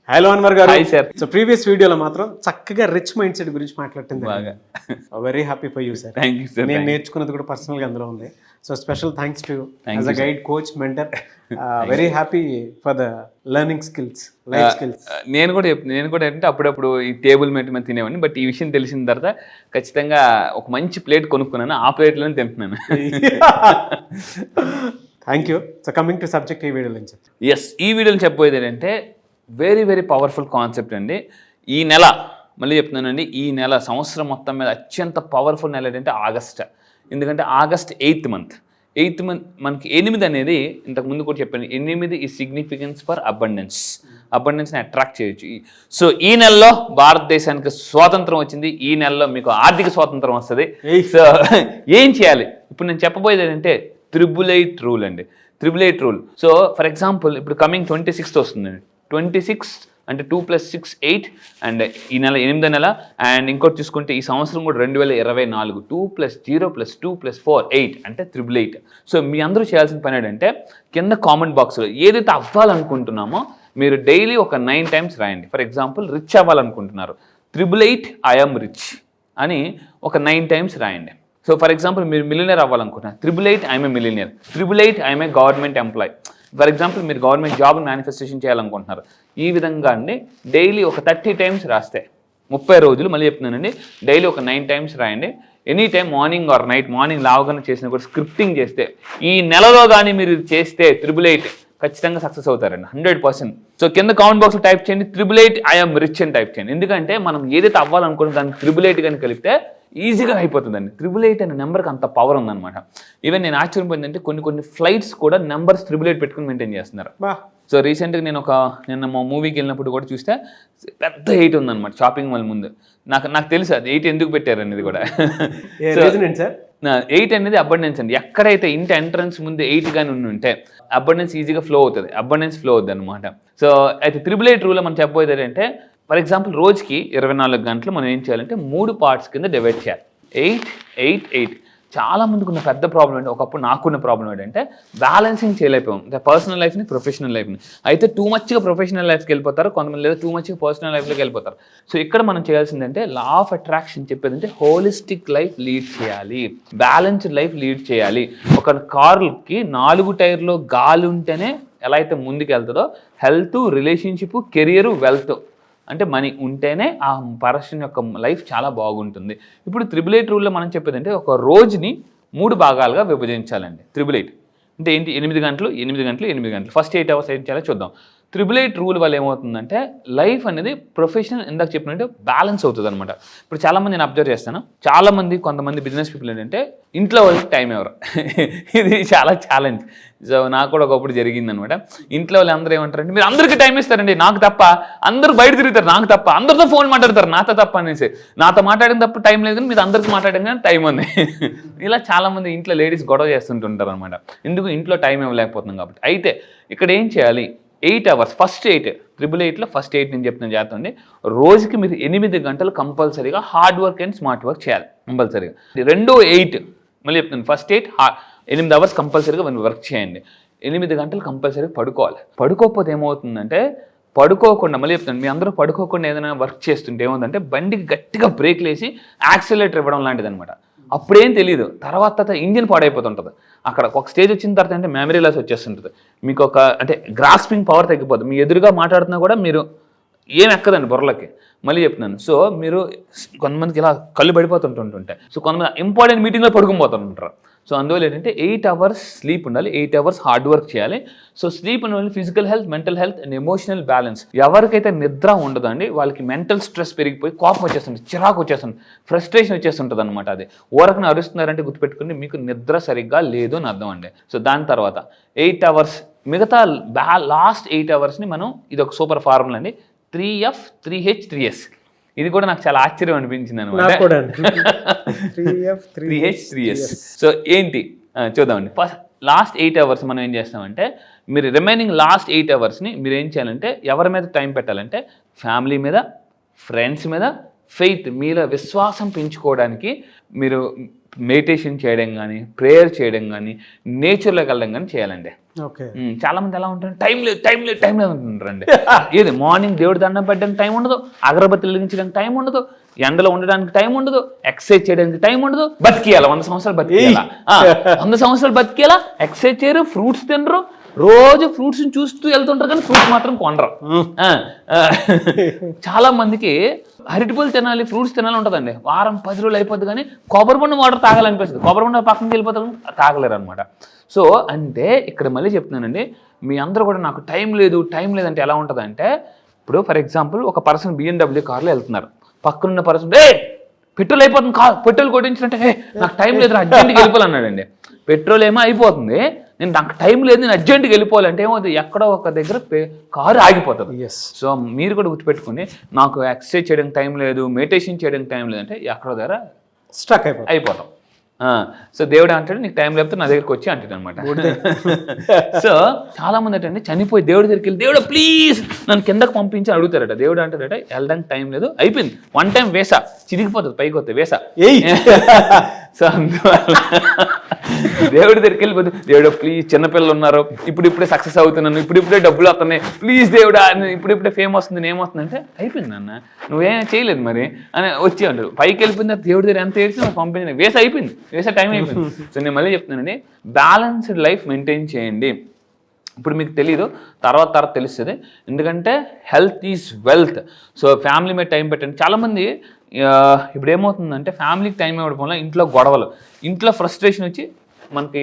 Hello Anwar గారు. Hi sir. So previous వీడియోలో మాత్రం చక్కగా రిచ్ మైండ్ సెట్ గురించి మాట్లాడుతుంది. బాగా very happy for you sir. Thank you sir. నేను నేర్చుకున్నది కూడా పర్సనల్గా అందులో ఉంది. So special thanks to you as a guide, coach, mentor. Very happy for the learning skills, life skills. నేను కూడా ఏంటంటే అప్పుడప్పుడు ఈ టేబుల్ మీద తినేవాడిని. బట్ ఈ విషయం తెలిసిన తర్వాత ఖచ్చితంగా ఒక మంచి ప్లేట్ కొనుక్కున్నాను. ఆ ప్లేట్లోనే తింటున్నాను. Thank you. So coming to subject, ఈ వీడియోలో నుంచి ఎస్, ఈ వీడియోలో చెప్పబోయేది ఏంటంటే వెరీ వెరీ పవర్ఫుల్ కాన్సెప్ట్ అండి. ఈ నెల మళ్ళీ చెప్తున్నానండి, ఈ నెల సంవత్సరం మొత్తం మీద అత్యంత పవర్ఫుల్ నెల ఏంటంటే ఆగస్ట్. ఎందుకంటే ఆగస్ట్ 8th మంత్ మనకి 8 అనేది ఇంతకు ముందు కూడా చెప్పాను. 8 ఈ సిగ్నిఫికెన్స్ ఫర్ అబండెన్స్ని అట్రాక్ట్ చేయొచ్చు. సో ఈ నెలలో భారతదేశానికి స్వాతంత్రం వచ్చింది. ఈ నెలలో మీకు ఆర్థిక స్వాతంత్రం వస్తుంది. సో ఏం చేయాలి ఇప్పుడు నేను చెప్పబోయేది ఏంటంటే త్రిబుల్8 రూల్ అండి. త్రిబుల్8 రూల్. సో ఫర్ ఎగ్జాంపుల్ ఇప్పుడు కమింగ్ 26th వస్తుందండి. 26 అంటే 2 + 6 8 అండ్ ఈ నెల 8వ నెల. అండ్ ఇంకోటి చూసుకుంటే ఈ సంవత్సరం కూడా 2024 2 + 0 + 2 + 4 8 అంటే త్రిబుల్8. సో మీ అందరూ చేయాల్సిన పని ఏంటంటే కింద కామెంట్ బాక్స్లో ఏదైతే అవ్వాలనుకుంటున్నామో మీరు డైలీ ఒక 9 times రాయండి. ఫర్ ఎగ్జాంపుల్ రిచ్ అవ్వాలనుకుంటున్నారు, త్రిబుల్8 ఐఎమ్ రిచ్ అని ఒక 9 times రాయండి. సో ఫర్ ఎగ్జాంపుల్ మీరు మిలియనర్ అవ్వాలనుకుంటున్నారు, triple eight I'm a millionaire, triple eight I'm a government employee. For example మీరు గవర్నమెంట్ జాబ్ మేనిఫెస్టేషన్ చేయాలనుకుంటున్నారు. ఈ విధంగా అండి డైలీ ఒక 30 times రాస్తే 30 రోజులు, మళ్ళీ చెప్తున్నానండి, డైలీ ఒక 9 times రాయండి. Any time morning or night, morning లావగానే చేసిన కూడా స్క్రిప్టింగ్ చేస్తే ఈ నెలలో కానీ మీరు చేస్తే త్రిబుల్8 ఖచ్చితంగా సక్సెస్ అవుతారండి 100%. సో కింద కామెంట్ బాక్స్లో టైప్ చేయండి త్రిబుల్8 ఐఎమ్ రిచ్ అని టైప్ చేయండి. ఎందుకంటే మనం ఏదైతే అవ్వాలనుకుంటున్నాం దాన్ని త్రిబుల్8 కానీ కలిపితే ఈజీగా అయిపోతుందండి. త్రిబుల్8 అనే నెంబర్కి అంత పవర్ ఉందన్నమాట. ఈవెన్ నేను ఆశ్చర్యపోయిందంటే కొన్ని ఫ్లైట్స్ కూడా నెంబర్స్ త్రిబుల్8 పెట్టుకుని మెయింటైన్ చేస్తున్నారు. సో రీసెంట్గా నిన్న మా మూవీకి వెళ్ళినప్పుడు కూడా చూస్తే పెద్ద 8 ఉందన్నమాట షాపింగ్ మాల్ ముందు. నాకు తెలుసు అది 8 ఎందుకు పెట్టారు అనేది కూడా. 8 అనేది అబండెన్స్ అండి. ఎక్కడైతే ఇంటి ఎంట్రన్స్ ముందు 8 కానీ ఉంటే అబండెన్స్ ఈజీగా ఫ్లో అవుతుంది, ఫ్లో అవుతుంది అనమాట. సో అయితే త్రిబుల్8 రూల్లో మనం చెప్పబోయేది ఏంటంటే ఫర్ ఎగ్జాంపుల్ రోజుకి 24 గంటలు మనం ఏం చేయాలంటే 3 parts కింద డివైడ్ చేయాలి. 8 8 8. చాలా మందికి ఉన్న పెద్ద ప్రాబ్లం ఏంటి, ఒకప్పుడు నాకున్న ప్రాబ్లం ఏంటంటే బ్యాలెన్సింగ్ చేయలేకపోయాం పర్సనల్ లైఫ్ని, ప్రొఫెషనల్ లైఫ్ని. అయితే టూ మచ్గా ప్రొఫెషనల్ లైఫ్కి వెళ్ళిపోతారు కొంతమంది, లేదా టూ మచ్గా పర్సనల్ లైఫ్లోకి వెళ్ళిపోతారు. సో ఇక్కడ మనం చేయాల్సిందంటే లా ఆఫ్ అట్రాక్షన్ చెప్పేదంటే హోలిస్టిక్ లైఫ్ లీడ్ చేయాలి, బ్యాలెన్స్డ్ లైఫ్ లీడ్ చేయాలి. ఒక కార్కి 4 టైర్లో గాలి ఉంటేనే ఎలా అయితే ముందుకు వెళ్తుందో, హెల్త్, రిలేషన్షిప్, కెరియర్, వెల్త్ అంటే మనీ ఉంటేనే ఆ పర్సన్ యొక్క లైఫ్ చాలా బాగుంటుంది. ఇప్పుడు త్రిబుల్8 రూల్లో మనం చెప్పేది అంటే ఒక రోజుని 3 భాగాలుగా విభజించాలండి. త్రిబుల్8 అంటే ఏంటి, 8 గంటలు 8 గంటలు 8 గంటలు. ఫస్ట్ 8 hours ఏం చేయాలో చూద్దాం. త్రిబుల్8 రూల్ వల్ల ఏమవుతుందంటే లైఫ్ అనేది ప్రొఫెషనల్ ఇందాక చెప్పినట్టు బ్యాలెన్స్ అవుతుంది అనమాట. ఇప్పుడు చాలామంది నేను అబ్జర్వ్ చేస్తాను, కొంతమంది బిజినెస్ పీపుల్ ఏంటంటే ఇంట్లో వాళ్ళకి టైం ఎవరు, ఇది చాలా ఛాలెంజ్. సో నాకు కూడా ఒకప్పుడు జరిగింది అనమాట. ఇంట్లో వాళ్ళు అందరూ ఏమంటారంటే మీరు అందరికీ టైం ఇస్తారండి, నాకు తప్ప, అందరూ బయట తిరుగుతారు నాకు తప్ప, అందరితో ఫోన్ మాట్లాడతారు నాతో తప్ప అనేసి. నాతో మాట్లాడిన తప్ప టైం లేదు కానీ మీరు అందరికీ మాట్లాడడం కానీ టైం ఉంది. ఇలా చాలామంది ఇంట్లో లేడీస్ గొడవ చేస్తుంటుంటారు అనమాట. ఎందుకు, ఇంట్లో టైం ఇవ్వలేకపోతున్నాం కాబట్టి. అయితే ఇక్కడ ఏం చేయాలి, 8 hours ఫస్ట్ 8 త్రిబుల్8లో ఫస్ట్ 8 నేను చెప్తున్నాను జాగ్రత్త. రోజుకి మీరు 8 గంటలు కంపల్సరీగా hard work and smart work చేయాలి కంపల్సరీగా. 8 మళ్ళీ చెప్తున్నాను, ఫస్ట్ 8 hours కంపల్సరీగా వర్క్ చేయండి. 8 గంటలు కంపల్సరీగా పడుకోవాలి. పడుకోకపోతే ఏమవుతుందంటే, పడుకోకుండా మళ్ళీ చెప్తాను, మీ అందరూ పడుకోకుండా ఏదైనా వర్క్ చేస్తుంటే ఏమవుతుందంటే బండికి గట్టిగా బ్రేక్లు వేసి యాక్సిలరేటర్ ఇవ్వడం లాంటిది అనమాట. అప్పుడేం తెలియదు, తర్వాత ఇంజిన్ పాడైపోతుంటుంది. అక్కడ ఒక స్టేజ్ వచ్చిన తర్వాత అంటే మెమరీ లాస్ వచ్చేస్తుంటుంది. మీకు అంటే గ్రాస్పింగ్ పవర్ తగ్గిపోతుంది. మీ ఎదురుగా మాట్లాడుతున్నా కూడా మీరు ఏం ఎక్కదండి బుర్రలకి. మళ్ళీ చెప్తున్నాను, సో మీరు కొంతమందికి ఇలా కళ్ళు పడిపోతుంటుంటాయి. సో కొంతమంది ఇంపార్టెంట్ మీటింగ్లో పడుకుపోతుంటారు. సో అందువల్ల ఏంటంటే 8 hours స్లీప్ ఉండాలి, 8 hours హార్డ్ వర్క్ చేయాలి. సో స్లీప్ ఉండాలి, physical health, mental health and emotional balance. ఎవరికైతే నిద్ర ఉండదండి వాళ్ళకి మెంటల్ స్ట్రెస్ పెరిగిపోయి కోపం వచ్చేస్తుంది, చిరాకు వచ్చేస్తుంది, ఫ్రస్ట్రేషన్ వచ్చేస్తుంటుంది అనమాట. అది ఊరకన అరుస్తున్నారంటే గుర్తుపెట్టుకుని మీకు నిద్ర సరిగ్గా లేదు అని అర్థం అండి. సో దాని తర్వాత 8 hours మిగతా లాస్ట్ 8 hoursని మనం, ఇది ఒక సూపర్ ఫార్ములా అండి, 3F 3H 3S. ఇది కూడా నాకు చాలా ఆశ్చర్యం అనిపించింది అనమాట. 3H 3S. సో ఏంటి చూద్దామండి. ఫస్ట్ లాస్ట్ 8 hours మనం ఏం చేస్తామంటే, మీరు రిమైనింగ్ లాస్ట్ 8 hoursని మీరు ఏం చేయాలంటే ఎవరి మీద టైం పెట్టాలంటే ఫ్యామిలీ మీద, ఫ్రెండ్స్ మీద, ఫెయిత్, మీలో విశ్వాసం పెంచుకోవడానికి మీరు మెడిటేషన్ చేయడం కానీ, ప్రేయర్ చేయడం కానీ, నేచర్లోకి వెళ్ళడం కానీ చేయాలండి. ఓకే. చాలా మంది ఎలా ఉంటారు, టైం లేదు అంటుంటారండి. ఏది మార్నింగ్ దేవుడు దండం పెట్టడానికి టైం ఉండదు, అగరబత్తి వెలిగించడానికి టైం ఉండదు, ఎండలో ఉండడానికి టైం ఉండదు, ఎక్సర్సైజ్ చేయడానికి టైం ఉండదు, బతికేయాలి 100 సంవత్సరాలు బతికేయాలా, 100 సంవత్సరాలు బతికేయాలా, ఎక్సర్సైజ్ చేయరు, ఫ్రూట్స్ తినరు, రోజు ఫ్రూట్స్ చూస్తూ వెళ్తుంటారు కానీ ఫ్రూట్స్ మాత్రం కొనరు. చాలా మందికి అరటిపళ్ళు తినాలి, ఫ్రూట్స్ తినాలి ఉంటుందండి, వారం 10 రోజులు అయిపోద్ది కానీ కొబ్బరి బొండం వాటర్ తాగాలనిపిస్తుంది, కొబ్బరి బొండం పక్కనకి వెళ్ళిపోతారు, తాగలేరు అనమాట. సో అంటే ఇక్కడ మళ్ళీ చెప్తున్నానండి, మీ అందరూ కూడా నాకు టైం లేదు అంటే ఎలా ఉంటుందంటే, ఇప్పుడు ఫర్ ఎగ్జాంపుల్ ఒక పర్సన్ BMW కార్లో వెళ్తున్నారు, పక్కనున్న పర్సన్ పెట్రోల్ అయిపోతుంది, పెట్రోల్ కొట్టించినట్టే నాకు టైం లేదు అర్జెంట్గా వెళ్ళిపోవాలన్నాడండి. పెట్రోల్ ఏమో అయిపోతుంది, నాకు టైం లేదు, నేను అర్జెంట్గా వెళ్ళిపోవాలంటే ఏమవుతుంది, ఎక్కడో ఒక దగ్గర కారు ఆగిపోతుంది. సో మీరు కూడా గుర్తుపెట్టుకుని, నాకు ఎక్సర్సైజ్ చేయడానికి టైం లేదు, మెడిటేషన్ చేయడానికి టైం లేదంటే ఎక్కడో దగ్గర స్ట్రక్ అయిపోతాం. సో దేవుడు అంటాడు నీకు టైం లేకపోతే నా దగ్గరికి వచ్చి అంటాడు అనమాట. సో చాలా మంది అంటే చనిపోయి దేవుడి దగ్గరికి వెళ్ళి, దేవుడు ప్లీజ్ నన్ను కిందకు పంపించి అడుగుతారట. దేవుడు అంటాడట వెళ్ళడానికి టైం లేదు, అయిపోయింది, 1 టైం వేసా, చిరిగిపోతుంది, పైకి వస్తుంది వేసా. సో అందువల్ల దేవుడి దగ్గరికి వెళ్ళిపోతే, దేవుడు ప్లీజ్ చిన్నపిల్లలు ఉన్నారు, ఇప్పుడిప్పుడే సక్సెస్ అవుతున్నాను, ఇప్పుడిప్పుడే డబ్బులు వస్తున్నాయి, ప్లీజ్ దేవుడా ఇప్పుడిప్పుడే ఫేమ్ వస్తుంది, నేను ఏమొస్తుంది అంటే, అయిపోయింది అన్న నువ్వేం చేయలేదు మరి అని వచ్చి అంటారు. పైకి వెళ్ళిపోయిన దేవుడి దగ్గర ఎంత ఏడ్చి నాకు పంపించిన వేసా, అయిపోయింది వేసా, టైం అయిపోయింది. సో నేను మళ్ళీ చెప్తున్నానండి, బ్యాలెన్స్డ్ లైఫ్ మెయింటైన్ చేయండి. ఇప్పుడు మీకు తెలీదు, తర్వాత తెలుస్తుంది, ఎందుకంటే health is wealth. So family మీద టైం పెట్టండి. చాలామంది ఇప్పుడు ఏమవుతుందంటే, ఫ్యామిలీకి టైం ఇవ్వడం వల్ల ఇంట్లో గొడవలు, ఇంట్లో ఫ్రస్ట్రేషన్ వచ్చి మనకి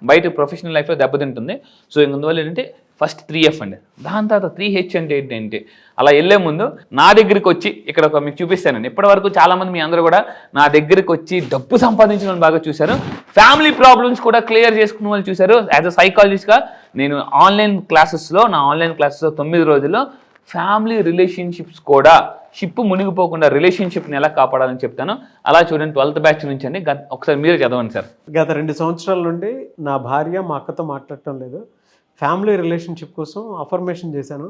బయట ప్రొఫెషనల్ లైఫ్లో దెబ్బతింటుంది. సో అందువల్ల ఏంటంటే ఫస్ట్ 3F అండి, దాని తర్వాత 3H అంటే ఏంటంటే, అలా వెళ్ళే ముందు నా దగ్గరికి వచ్చి, ఇక్కడ ఒక మీకు చూపిస్తానండి. ఇప్పటి వరకు చాలామంది మీ అందరూ కూడా నా దగ్గరికి వచ్చి డబ్బు సంపాదించడం బాగా చూశారు, ఫ్యామిలీ ప్రాబ్లమ్స్ కూడా క్లియర్ చేసుకున్న వాళ్ళు చూశారు. యాజ్ అ సైకాలజిస్ట్గా నేను నా ఆన్లైన్ క్లాసెస్లో 9 రోజుల్లో ఫ్యామిలీ రిలేషన్షిప్స్ కూడా, షిప్ మునిగిపోకుండా రిలేషన్షిప్ని ఎలా కాపాడాలని చెప్తాను. అలా చూడండి, 12th బ్యాచ్ నుంచి అండి. ఒకసారి మీరే చదవండి సార్. గత 2 సంవత్సరాల నుండి నా భార్య మా అక్కతో మాట్లాడటం లేదు, ఫ్యామిలీ రిలేషన్షిప్ కోసం అఫర్మేషన్ చేశాను.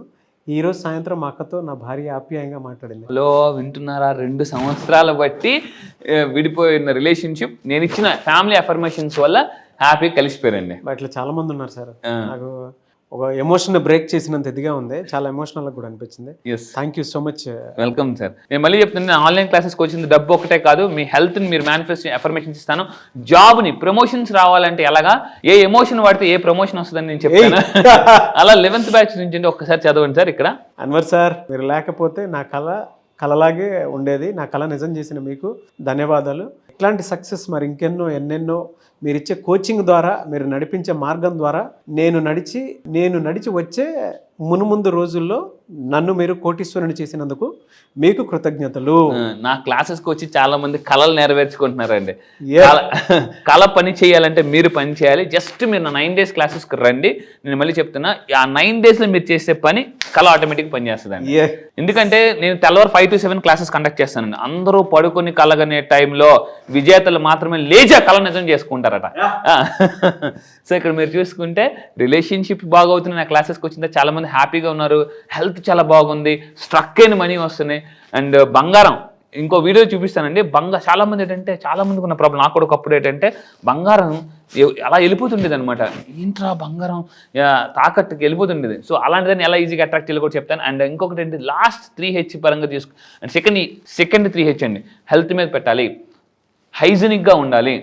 ఈరోజు సాయంత్రం మా అక్కతో నా భార్య ఆప్యాయంగా మాట్లాడింది. హలో వింటున్నారా, 2 సంవత్సరాలు బట్టి విడిపోయిన రిలేషన్షిప్ నేను ఇచ్చిన ఫ్యామిలీ అఫర్మేషన్స్ వల్ల హ్యాపీగా కలిసిపోయారండి. ఇట్లా చాలా మంది ఉన్నారు సార్. నాకు ఒక ఎమోషన్ బ్రేక్ చేసినంత ఇదిగా ఉంది, చాలా ఎమోషనల్ కూడా అనిపించింది. Thank you so much. Welcome sir. నేను మళ్ళీ చెప్తున్నాను, ఆన్లైన్ క్లాసెస్కి వచ్చింది డబ్బు ఒకటే కాదు, మీ హెల్త్ని మీరు మేనిఫెస్ట్ అఫర్మేషన్స్ ఇస్తాను. జాబ్ని ప్రమోషన్స్ రావాలంటే ఎలాగా, ఏ ఎమోషన్ వాడితే ఏ ప్రమోషన్ వస్తుందని నేను చెప్తాను. అలా 11th బ్యాచ్ నుంచి ఒక్కసారి చదవండి సార్. ఇక్కడ అన్వర్ సార్, మీరు లేకపోతే నా కలలాగే ఉండేది, నా కళ నిజం చేసిన మీకు ధన్యవాదాలు. ఇట్లాంటి సక్సెస్ మరి ఇంకెన్నో ఎన్నెన్నో మీరు ఇచ్చే కోచింగ్ ద్వారా, మీరు నడిపించే మార్గం ద్వారా నేను నడిచి వచ్చే మునుముందు రోజుల్లో నన్ను మీరు కోటీశ్వరుని చేసినందుకు మీకు కృతజ్ఞతలు. నా క్లాసెస్కి వచ్చి చాలా మంది కళలు నెరవేర్చుకుంటున్నారండి. కళ పని చేయాలంటే మీరు పని చేయాలి. జస్ట్ మీరు నా 9 days క్లాసెస్కి రండి. నేను మళ్ళీ చెప్తున్నా, ఆ 9 daysలో మీరు చేసే పని కళ ఆటోమేటిక్గా పని చేస్తుందండి. ఎందుకంటే నేను తెల్లవారు 5 to 7 క్లాసెస్ కండక్ట్ చేస్తానండి. అందరూ పడుకొని కలగనే టైంలో విజేతలు మాత్రమే లేచా కళ నిజం చేసుకుంటారట. సో ఇక్కడ మీరు చూసుకుంటే రిలేషన్షిప్ బాగవుతున్నాయి, నా క్లాసెస్కి వచ్చిందా చాలా మంది హ్యాపీగా ఉన్నారు, హెల్త్ చాలా బాగుంది, స్ట్రక్ అయిన మనీ వస్తున్నాయి. అండ్ బంగారం, ఇంకో వీడియో చూపిస్తానండి. చాలా మంది ఏంటంటే, చాలా మందికి ఉన్న ప్రాబ్లం, నాకు కూడా ఒకప్పుడు ఏంటంటే బంగారం అలా వెళ్ళిపోతుండేది అనమాట. ఏంట్రా బంగారం తాకట్టుకి వెళ్ళిపోతుండేది. సో అలాంటిదాన్ని ఎలా ఈజీగా అట్రాక్ట్ చేయాలి కూడా చెప్తాను. అండ్ ఇంకొకటి ఏంటి, లాస్ట్ 3H పరంగా తీసుకు, సెకండ్ 3H అండి, హెల్త్ మీద పెట్టాలి, హైజీనిక్గా ఉండాలి,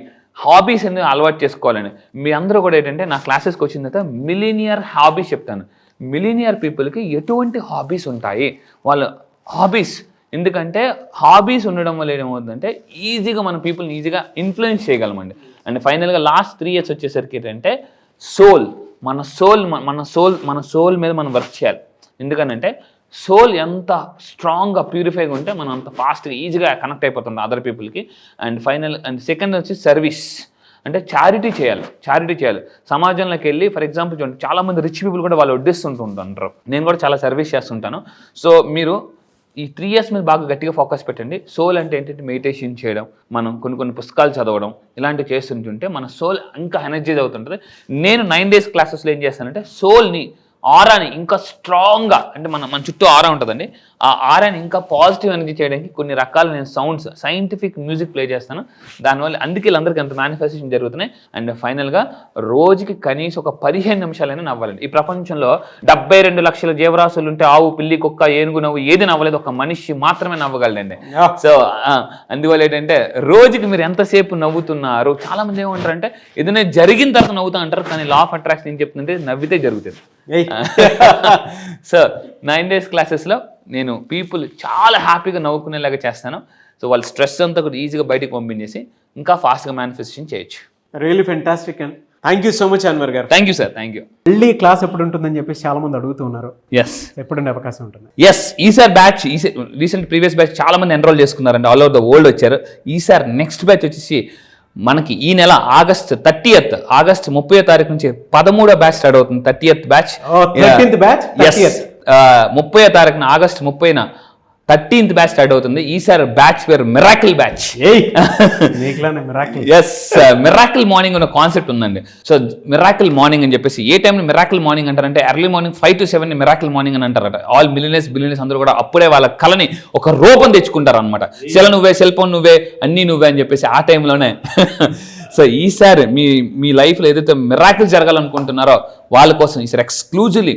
హాబీస్ అనేది అలవాటు చేసుకోవాలని. మీ అందరూ కూడా ఏంటంటే నా క్లాసెస్కి వచ్చిన తర్వాత మిలీనియర్ హాబీస్ చెప్తాను. మిలీనియర్ పీపుల్కి ఎటువంటి హాబీస్ ఉంటాయి, వాళ్ళ హాబీస్, ఎందుకంటే హాబీస్ ఉండడం వల్ల ఏమవుతుందంటే ఈజీగా మన పీపుల్ని ఈజీగా ఇన్ఫ్లుయెన్స్ చేయగలమండి. అండ్ ఫైనల్గా లాస్ట్ 3 years వచ్చేసరికి ఏంటంటే మన సోల్ మీద మనం వర్క్ చేయాలి. ఎందుకనంటే సోల్ ఎంత స్ట్రాంగ్గా ప్యూరిఫైగా ఉంటే మనం అంత ఫాస్ట్గా ఈజీగా కనెక్ట్ అయిపోతుంటాం అదర్ పీపుల్కి. అండ్ సెకండ్ వచ్చి సర్వీస్, అంటే చారిటీ చేయాలి. సమాజంలోకి వెళ్ళి, ఫర్ ఎగ్జాంపుల్ చూడండి, చాలామంది రిచ్ పీపుల్ కూడా వాళ్ళు వడ్డిస్తుంటారు. నేను కూడా చాలా సర్వీస్ చేస్తుంటాను. సో మీరు ఈ 3 years మీద బాగా గట్టిగా ఫోకస్ పెట్టండి. సోల్ అంటే ఏంటంటే మెడిటేషన్ చేయడం, మనం కొన్ని పుస్తకాలు చదవడం, ఇలాంటివి చేస్తుంటుంటే మన సోల్ ఇంకా ఎనర్జైజ్ అవుతుంటుంది. నేను 9 days క్లాసెస్లో ఏం చేస్తానంటే సోల్ని ఆరాని ఇంకా స్ట్రాంగ్గా, అంటే మన చుట్టూ ఆరా ఉంటుందండి, ఆ ఆరాని ఇంకా పాజిటివ్ ఎనర్జీ చేయడానికి కొన్ని రకాల నేను సౌండ్స్, సైంటిఫిక్ మ్యూజిక్ ప్లే చేస్తాను. దానివల్ల అందుకే వీళ్ళందరికీ అంత మేనిఫెస్టేషన్ జరుగుతున్నాయి. అండ్ ఫైనల్గా రోజుకి కనీసం ఒక 15 నిమిషాలైనా నవ్వాలండి. ఈ ప్రపంచంలో 72 లక్షల జీవరాశులు ఉంటే ఆవు, పిల్లి, కుక్క, ఏనుగు నవ్వు ఏది నవ్వలేదు, ఒక మనిషి మాత్రమే నవ్వగలడండి. సో అందువల్ల ఏంటంటే రోజుకి మీరు ఎంతసేపు నవ్వుతున్నారు. చాలా మంది ఏమంటారంటే ఏదైనా జరిగిన తర్వాత నవ్వుతా అంటారు, కానీ లా ఆఫ్ అట్రాక్షన్ ఏం చెప్తుందంటే నవ్వితే జరుగుతుంది. సో 9 days క్లాసెస్లో నేను పీపుల్ చాలా హ్యాపీగా నవ్వుకునేలాగా చేస్తాను. సో వాళ్ళ స్ట్రెస్ అంతా కూడా ఈజీగా బయటకు పంపించేసి ఇంకా ఫాస్ట్గా మేనిఫెస్టేషన్ చేయొచ్చు. Really fantastic and thank you so much Anwar గారు. Thank you sir, thank you. మళ్ళీ క్లాస్ ఎప్పుడు ఉంటుందని చెప్పేసి చాలా మంది అడుగుతూ ఉన్నారు. ఎస్, ఎప్పుడుండే అవకాశం ఉంటుంది? ఎస్, ఈసారి బ్యాచ్ రీసెంట్ ప్రీవియస్ బ్యాచ్ చాలా మంది ఎన్రోల్ చేసుకున్నారండి, ఆల్ ఓవర్ ద వరల్డ్ వచ్చారు. ఈసారి నెక్స్ట్ బ్యాచ్ వచ్చేసి మనకి ఈ నెల ఆగస్ట్ 30వ తారీఖు నుంచి 13వ బ్యాచ్ స్టార్ట్ అవుతుంది. 30th బ్యాచ్, 13th బ్యాచ్, 30వ తారీఖున ఆగస్ట్ 30న 13th బ్యాచ్ స్టార్ట్ అవుతుంది. ఈసారి బ్యాచ్ పేరు miracle batch. Yes, miracle morning అనే కాన్సెప్ట్ ఉందండి. సో మిరాకిల్ మార్నింగ్ అని చెప్పేసి ఏ టైంలో మిరాకిల్ మార్నింగ్ అంటారంటే early morning 5 to 7 miracle morning అని అంటారట. ఆల్ బిలియనర్స్ అందరూ కూడా అప్పుడే వాళ్ళ కళని ఒక రూపం తెచ్చుకుంటారు అనమాట. నువ్వే, సెల్ ఫోన్ నువ్వే, అన్నీ నువ్వే అని చెప్పేసి ఆ టైంలోనే. సో ఈసారి మీ లైఫ్లో ఏదైతే మిరాకిల్ జరగాలనుకుంటున్నారో వాళ్ళ కోసం ఈసారి ఎక్స్క్లూజివ్లీ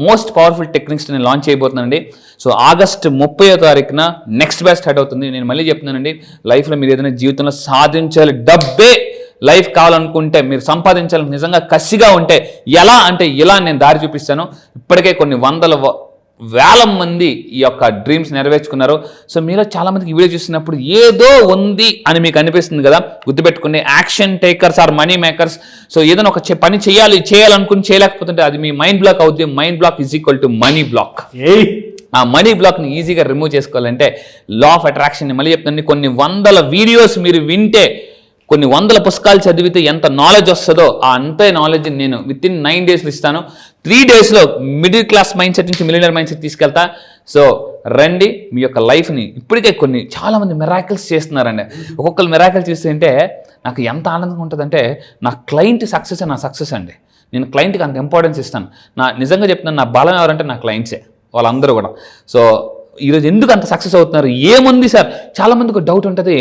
మోస్ట్ పవర్ఫుల్ టెక్నిక్స్ నేను లాంచ్ చేయబోతున్నానండి. సో ఆగస్ట్ 30వ తారీఖున నెక్స్ట్ బ్యాచ్ స్టార్ట్ అవుతుంది. నేను మళ్ళీ చెప్తున్నానండి, లైఫ్లో మీరు ఏదైనా జీవితంలో సాధించాలి, డబ్బే లైఫ్ కావాలనుకుంటే, మీరు సంపాదించాలి నిజంగా కసిగా ఉంటే ఎలా అంటే ఇలా నేను దారి చూపిస్తాను. ఇప్పటికే కొన్ని వేల మంది ఈ యొక్క డ్రీమ్స్ నెరవేర్చుకున్నారు. సో మీలో చాలా మందికి వీడియో చూస్తున్నప్పుడు ఏదో ఉంది అని మీకు అనిపిస్తుంది కదా, గుర్తుపెట్టుకుని action takers are money makers. So ఏదైనా ఒక పని చేయాలనుకుని చేయలేకపోతుంటే అది మీ మైండ్ బ్లాక్ అవుతుంది. Mind block is equal to money block. ఆ మనీ బ్లాక్ని ఈజీగా రిమూవ్ చేసుకోవాలంటే లా ఆఫ్ అట్రాక్షన్ మళ్ళీ చెప్తాను, కొన్ని 100 వీడియోస్ మీరు వింటే, కొన్ని 100 పుస్తకాలు చదివితే ఎంత నాలెడ్జ్ వస్తుందో ఆ అంతే నాలెడ్జ్ నేను విత్ ఇన్ 9 days ఇస్తాను. 3 daysలో మిడిల్ క్లాస్ మైండ్ సెట్ నుంచి మిలియనర్ మైండ్ సెట్ తీసుకెళ్తా. సో రండి, మీ యొక్క లైఫ్ని ఇప్పటికే చాలా మంది మిరాకిల్స్ చేస్తున్నారండి. ఒక్కొక్కరు మిరాకిల్ చేస్తుంటే నాకు ఎంత ఆనందంగా ఉంటుందంటే, నా క్లయింట్ సక్సెస్ నా సక్సెస్ అండి. నేను క్లయింట్కి అంత ఇంపార్టెన్స్ ఇస్తాను. నిజంగా చెప్తున్నాను, నా బలం ఎవరంటే నా క్లయింట్సే, వాళ్ళందరూ కూడా. సో ఈరోజు ఎందుకు అంత సక్సెస్ అవుతున్నారు? ఏముంది సార్, చాలా మందికి డౌట్ ఉంటుంది,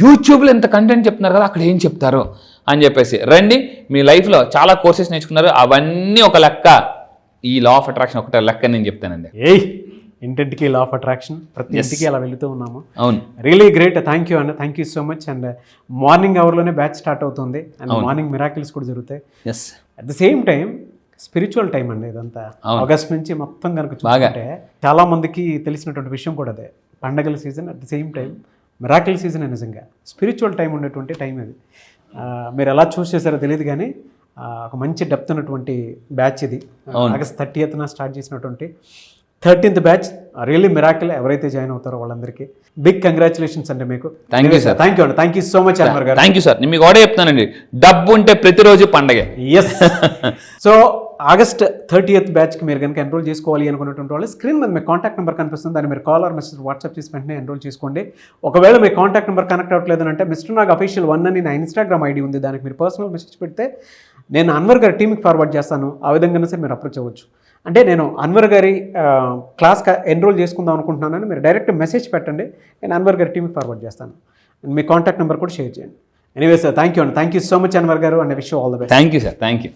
యూట్యూబ్లో ఎంత కంటెంట్ చెప్తున్నారు కదా, అక్కడ ఏం చెప్తారు అని చెప్పేసి. రండి, మీ లైఫ్లో చాలా కోర్సెస్ నేర్చుకున్నారు, అవన్నీ ఒక లెక్క. ఈ లా ఆఫ్ అట్రాక్షన్ ఒకటే లెక్క నేను చెప్తానండి. ఇంటింటికి లా ఆఫ్ అట్రాక్షన్, ప్రతి ఇంటికి అలా వెళుతూ ఉన్నాము. అవును, రియలీ గ్రేట్. థ్యాంక్ యూ అన్న, thank you so much. And morning అవర్లోనే బ్యాచ్ స్టార్ట్ అవుతుంది అండ్ మార్నింగ్ మిరాకిల్స్ కూడా జరుగుతాయి. Yes, at the same time spiritual time అండి ఇదంతా. ఆగస్ట్ నుంచి మొత్తం కనుక చూసుకుంటే చాలా మందికి తెలిసినటువంటి విషయం కూడా అదే, పండగల season at the same time miracle season. నిజంగా స్పిరిచువల్ టైం ఉండేటువంటి టైం ఇది. మీరు ఎలా చూస్ చేశారో తెలియదు కానీ ఒక మంచి డెప్త్ ఉన్నటువంటి బ్యాచ్ ఇది. ఆగస్ట్ 30th స్టార్ట్ చేసినటువంటి 13th బ్యాచ్ రియల్లీ మిరాకిల్. ఎవరైతే జాయిన్ అవుతారో వాళ్ళందరికీ బిగ్ కంగ్రాచులేషన్స్ అండి మీకు. Thank you sir. Thank you అండి, thank you so much Anwar గారు. Thank you sir. నేను మీకు కూడా చెప్తానండి, డబ్బు ఉంటే ప్రతిరోజు పండగే. ఎస్. సో ఆగస్ట్ 30th బ్యాచ్కి మీరు కనుక ఎన్రోల్ చేసుకోవాలి అనుకున్నటువంటి వాళ్ళు స్క్రీన్ మీద మీ కాంటాక్ట్ నెంబర్ కనిపిస్తుంది, దాన్ని మీరు కాల్ ఆర్ మెసేజ్ వాట్సాప్ చేసి వెంటనే ఎన్రోల్ చేసుకోండి. ఒకవేళ మీ కాంటాక్ట్ నెంబర్ కనెక్ట్ అవ్వట్లేదు అంటే మిస్టర్ నాగ్ అఫీషియల్ 1 అని నా ఇన్స్టాగ్రామ్ ఐడి ఉంది, దానికి మీరు పర్సనల్ మెసేజ్ పెడితే నేను అన్వర్ గారి టీమ్కి ఫార్వర్డ్ చేస్తాను. ఆ విధంగా సరే మీరు అప్రోచ్ అవ్వచ్చు. అంటే నేను అన్వర్ గారి క్లాస్ ఎన్రోల్ చేసుకుందాం అనుకుంటున్నానని మీరు డైరెక్ట్ మెసేజ్ పెట్టండి, నేను అన్వర్ గారి టీమ్కి ఫార్వర్డ్ చేస్తాను. మీ కాంటాక్ట్ నెంబర్ కూడా షేర్ చేయండి. ఎనీవే సార్, థ్యాంక్ యూ అండి, thank you so much Anwar గారు, and wish you all the best. Thank you sir, thank you.